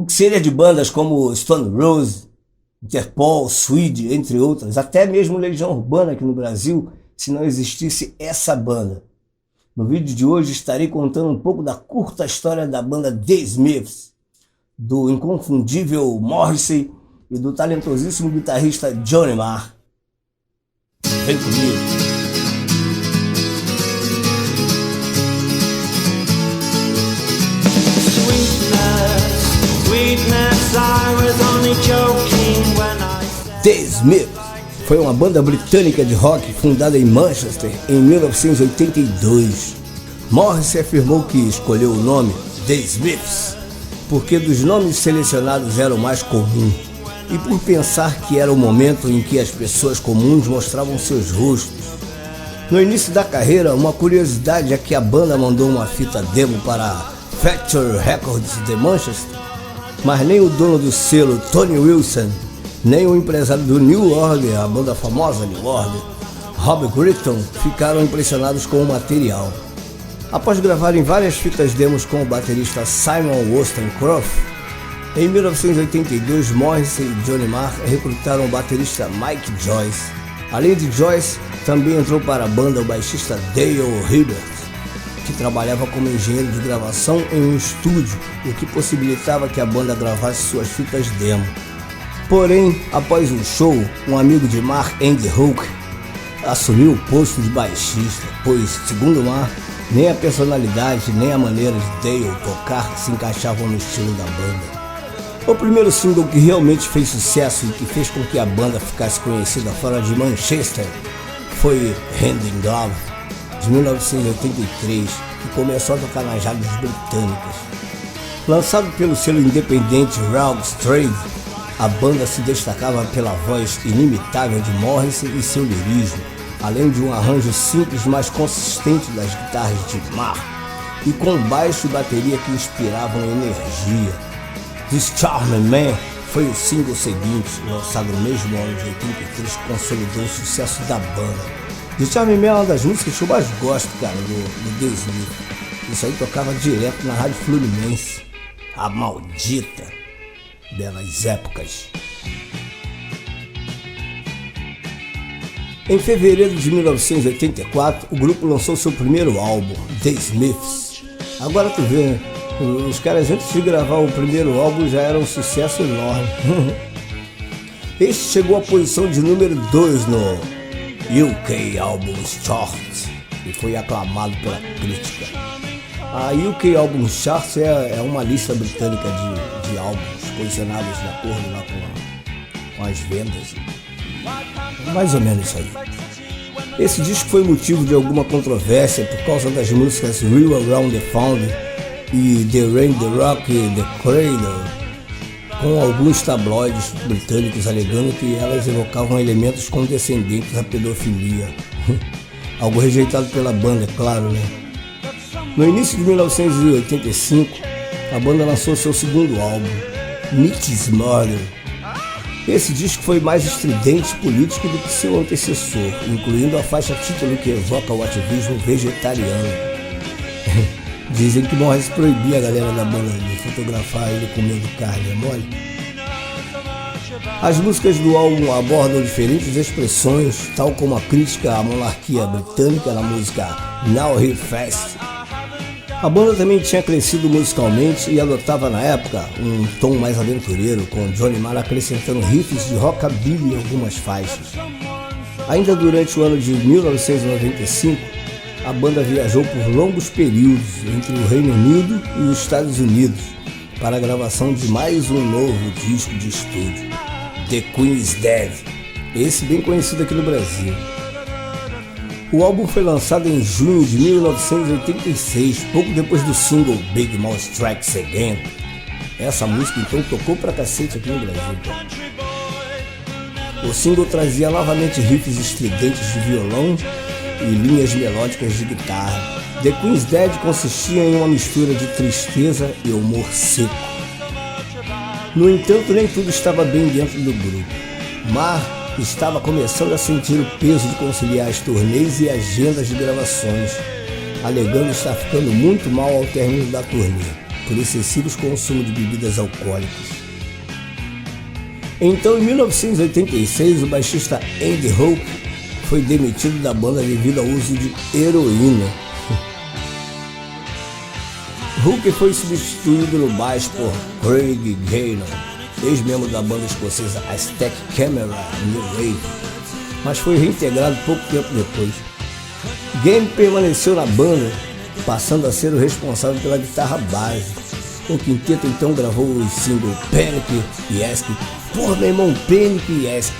O que seria de bandas como Stone Roses, Interpol, Swede, entre outras, até mesmo Legião Urbana aqui no Brasil, se não existisse essa banda. No vídeo de hoje estarei contando um pouco da curta história da banda The Smiths, do inconfundível Morrissey e do talentosíssimo guitarrista Johnny Marr. Vem comigo! The Smiths foi uma banda britânica de rock fundada em Manchester em 1982. Morrissey afirmou que escolheu o nome The Smiths porque dos nomes selecionados era o mais comum e por pensar que era o momento em que as pessoas comuns mostravam seus rostos. No início da carreira, uma curiosidade é que a banda mandou uma fita demo para a Factory Records de Manchester, mas nem o dono do selo, Tony Wilson, nem o empresário do New Order, a banda famosa New Order, Rob Gritton, ficaram impressionados com o material. Após gravarem várias fitas demos com o baterista Simon Wollstonecraft, em 1982 Morrissey e Johnny Marr recrutaram o baterista Mike Joyce. Além de Joyce, também entrou para a banda o baixista Dale Hibbert, que trabalhava como engenheiro de gravação em um estúdio, o que possibilitava que a banda gravasse suas fitas demo. Porém, após o show, um amigo de Marr, Andy Hook, assumiu o posto de baixista, pois, segundo Marr, nem a personalidade nem a maneira de Dale tocar se encaixavam no estilo da banda. O primeiro single que realmente fez sucesso e que fez com que a banda ficasse conhecida fora de Manchester foi Hand in Glove, de 1983, que começou a tocar nas rádios britânicas. Lançado pelo selo independente Rogues Trade, a banda se destacava pela voz inimitável de Morrissey e seu lirismo, além de um arranjo simples mas consistente das guitarras de Marr, e com baixo e bateria que inspiravam energia. This Charming Man foi o single seguinte, lançado no mesmo ano de 83, que consolidou o sucesso da banda. The Charming Man é uma das músicas que eu mais gosto, cara, do The Smiths. Isso aí tocava direto na Rádio Fluminense. A maldita belas épocas. Em fevereiro de 1984, o grupo lançou seu primeiro álbum, The Smiths. Agora tu vê, né? Os caras antes de gravar o primeiro álbum já eram um sucesso enorme. Este chegou à posição de número 2 no UK Albums Chart e foi aclamado pela crítica. A UK Albums Chart é uma lista britânica de álbuns posicionados de acordo lá com as vendas. Mais ou menos isso aí. Esse disco foi motivo de alguma controvérsia por causa das músicas Real Around the Found e The Rain, The Rock e The Cradle, com alguns tabloides britânicos alegando que elas evocavam elementos condescendentes à pedofilia. Algo rejeitado pela banda, é claro, né? No início de 1985, a banda lançou seu segundo álbum, Mitch's Murder. Esse disco foi mais estridente e político do que seu antecessor, incluindo a faixa título que evoca o ativismo vegetariano. Dizem que Morrissey proibia a galera da banda de fotografar ele comendo carne, é mole? As músicas do álbum abordam diferentes expressões, tal como a crítica à monarquia britânica na música Now Here Fast. A banda também tinha crescido musicalmente e adotava na época um tom mais aventureiro, com Johnny Marr acrescentando riffs de rockabilly em algumas faixas. Ainda durante o ano de 1995, a banda viajou por longos períodos entre o Reino Unido e os Estados Unidos para a gravação de mais um novo disco de estúdio, The Queen is Dead, esse bem conhecido aqui no Brasil. O álbum foi lançado em junho de 1986, pouco depois do single Big Mouth Strikes Again. Essa música então tocou pra cacete aqui no Brasil. O single trazia novamente riffs estridentes de violão e linhas melódicas de guitarra. The Queen's Dead consistia em uma mistura de tristeza e humor seco. No entanto, nem tudo estava bem dentro do grupo. Marr estava começando a sentir o peso de conciliar as turnês e agendas de gravações, alegando estar ficando muito mal ao término da turnê. por excessivos consumo de bebidas alcoólicas. Então, em 1986, o baixista Andy Hope foi demitido da banda devido ao uso de heroína. Hope foi substituído no baixo por Craig Gaynon, ex-membro da banda escocesa Aztec Camera New Wave, mas foi reintegrado pouco tempo depois. Gaynon permaneceu na banda, passando a ser o responsável pela guitarra base. O quinteto então gravou os singles Panic e Ask. Porra, meu irmão, Panic e Ask.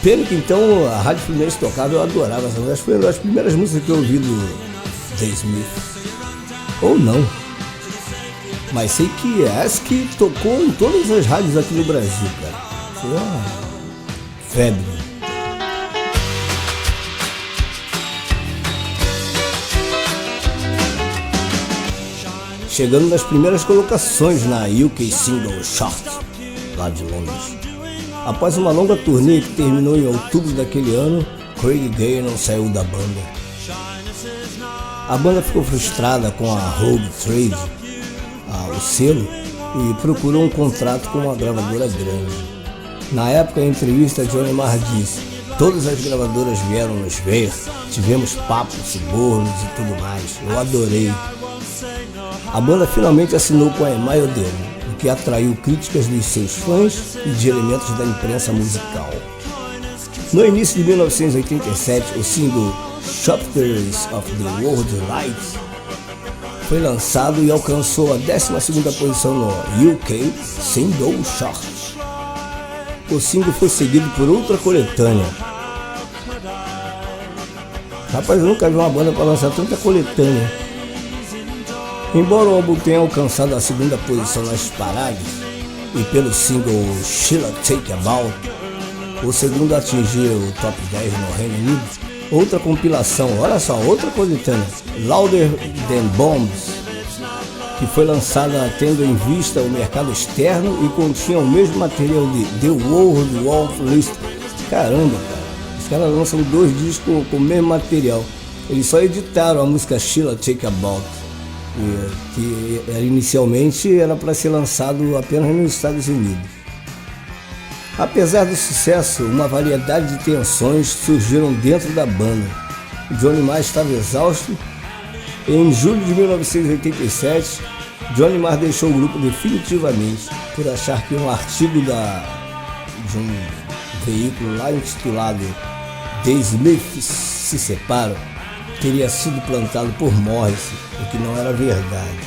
Panic, então, a Rádio Fluminense tocava, eu adorava. Essa foi uma das primeiras músicas que eu ouvi do The Smith. Ou não. Mas sei que Ask tocou em todas as rádios aqui no Brasil, cara. Foi uma febre. Chegando nas primeiras colocações na UK Single Chart, lá de Londres. Após uma longa turnê que terminou em outubro daquele ano, Craig Gaynon saiu da banda. A banda ficou frustrada com a Rogue Trade, o selo, e procurou um contrato com uma gravadora grande. Na época, em entrevista, Johnny Marr disse: "Todas as gravadoras vieram nos ver, tivemos papos, subornos e tudo mais. Eu adorei." A banda finalmente assinou com a EMI Odeon, o que atraiu críticas dos seus fãs e de elementos da imprensa musical. No início de 1987, o single Chapters of the World Light foi lançado e alcançou a 12ª posição no UK Single Chart. O single foi seguido por outra coletânea. Rapaz, eu nunca vi uma banda para lançar tanta coletânea. Embora o álbum tenha alcançado a 2ª posição nas paradas e pelo single Sheila Take A Bow, o segundo atingiu o top 10 no Reino Unido, outra compilação, olha só, outra coletânea, Louder Than Bombs, que foi lançada tendo em vista o mercado externo e continha o mesmo material de The World Wolf List. Caramba, cara, os caras lançam 2 discos com o mesmo material. Eles só editaram a música Sheila Take A Bow, que inicialmente era para ser lançado apenas nos Estados Unidos. Apesar do sucesso, uma variedade de tensões surgiram dentro da banda. Johnny Marr estava exausto. Em julho de 1987, Johnny Marr deixou o grupo definitivamente por achar que um artigo de um veículo lá intitulado The Smiths se Separam teria sido plantado por Morrissey, o que não era verdade.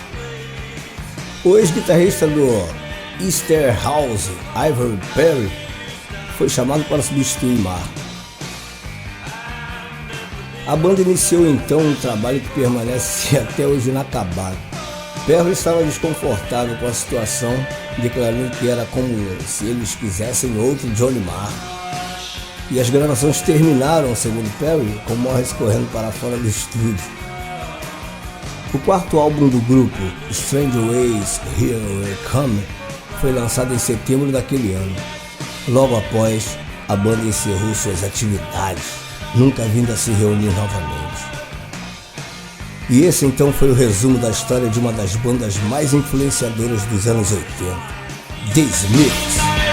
O ex-guitarrista do Easterhouse, Ivory Perry, foi chamado para substituir Marr. A banda iniciou então um trabalho que permanece até hoje inacabado. Perry estava desconfortável com a situação, declarando que era como se eles quisessem outro Johnny Marr. E as gravações terminaram, segundo Perry, com Morris correndo para fora do estúdio. O 4º álbum do grupo, Strange Ways Here We Come, foi lançado em setembro daquele ano. Logo após, a banda encerrou suas atividades, nunca vindo a se reunir novamente. E esse então foi o resumo da história de uma das bandas mais influenciadoras dos anos 80, The Smiths.